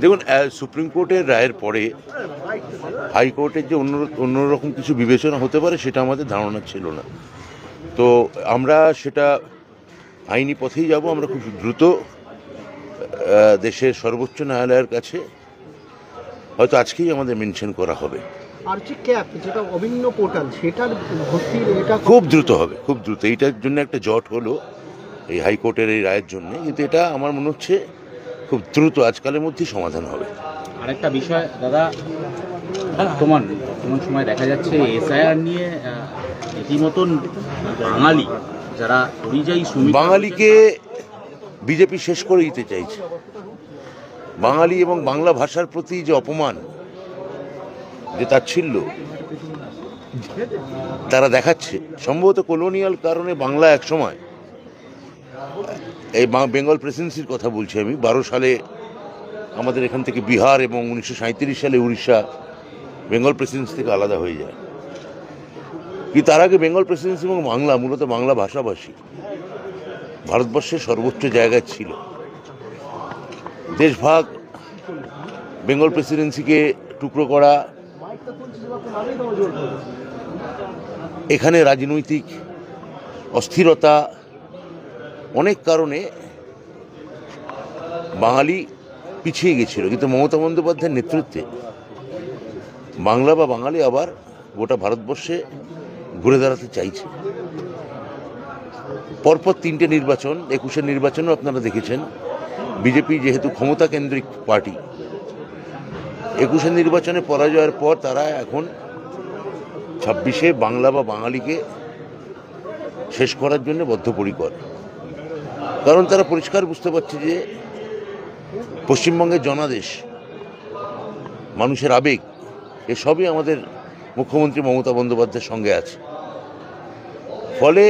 দেখুন, সুপ্রিম কোর্টের রায়ের পরে হাইকোর্টের যে অন্যরকম কিছু বিবেচনা হতে পারে সেটা আমাদের ধারণা ছিল না। তো আমরা সেটা আইনি পথেই যাব। আমরা খুব দ্রুত দেশের সর্বোচ্চ ন্যায়ালয়ের কাছে হয়তো আজকেই আমাদের মেনশন করা হবে। আর যে ক্যাপ, যেটা অভিন্ন পোর্টাল, সেটার ভর্তির এটা খুব দ্রুত হবে, খুব দ্রুত। এইটার জন্য একটা জট হলো এই হাইকোর্টের এই রায়ের জন্য, কিন্তু এটা আমার মনে হচ্ছে খুব দ্রুত আজকালের মধ্যেই সমাধান হবে। আরেকটা বিষয় দাদা, বর্তমান সময় দেখা যাচ্ছে এসআইআর নিয়ে রীতিমতন বাঙালি যারা পরিযায়ী শ্রমিক, বাঙালিকে বিজেপি শেষ করে দিতে চাইছে। বাঙালি এবং বাংলা ভাষার প্রতি যে অপমান, যে তাচ্ছিল্য তারা দেখাচ্ছে, সম্ভবত কলোনিয়াল কারণে বাংলা একসময়, এই বেঙ্গল প্রেসিডেন্সির কথা বলছি আমি, 12 সালে আমাদের এখান থেকে বিহার এবং 1937 সালে উড়িষ্যা বেঙ্গল প্রেসিডেন্সি থেকে আলাদা হয়ে যায়। কিন্তু তার আগে বেঙ্গল প্রেসিডেন্সি এবং বাংলা, মূলত বাংলা ভাষাভাষী ভারতবর্ষের সর্বোচ্চ জায়গায় ছিল। দেশভাগ, বেঙ্গল প্রেসিডেন্সিকে টুকরো করা, এখানে রাজনৈতিক অস্থিরতা, অনেক কারণে বাঙালি পিছিয়ে গেছিল। কিন্তু মমতা বন্দ্যোপাধ্যায়ের নেতৃত্বে বাংলা বা বাঙালি আবার গোটা ভারতবর্ষে ঘুরে দাঁড়াতে চাইছে। পরপর 3টে নির্বাচন, 21-এর নির্বাচনও আপনারা দেখেছেন। বিজেপি যেহেতু ক্ষমতা কেন্দ্রিক পার্টি, 21-এর নির্বাচনে পরাজয়ের পর তারা এখন 26-এ বাংলা বা বাঙালিকে শেষ করার জন্য বদ্ধপরিকর। কারণ তারা পরিষ্কার বুঝতে পারছে যে পশ্চিমবঙ্গের জনাদেশ, মানুষের আবেগ, এসবই আমাদের মুখ্যমন্ত্রী মমতা বন্দ্যোপাধ্যায়ের সঙ্গে আছে। ফলে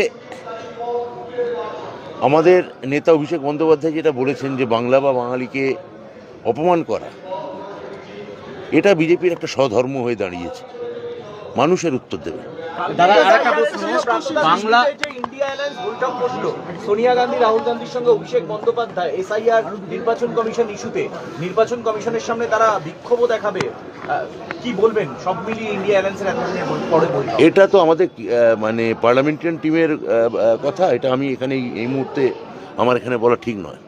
আমাদের নেতা অভিষেক বন্দ্যোপাধ্যায় যেটা বলেছেন যে বাংলা বা বাঙালিকে অপমান করা, এটা বিজেপির একটা স্বধর্ম হয়ে দাঁড়িয়েছে। মানুষের উত্তর দেবে। দাদা আরেকটা প্রশ্ন, বাংলা ইন্ডিয়া অ্যালায়েন্স বৈঠক বসলো সোনিয়া গান্ধী, রাহুল গান্ধীর সঙ্গে অভিষেক বন্দ্যোপাধ্যায় এসআইআর নির্বাচন কমিশন ইস্যুতে। নির্বাচন কমিশনের সামনে তারা বিক্ষোভও দেখাবে, কি বলবেন? সব মিলিয়ে ইন্ডিয়া অ্যালায়েন্সের এতদিনের পরে বৈঠক, এটা তো আমাদের মানে পার্লামেন্টারিয়ান টিমের কথা। এটা আমি এখানে এই মুহূর্তে আমার এখানে বলা ঠিক নয়।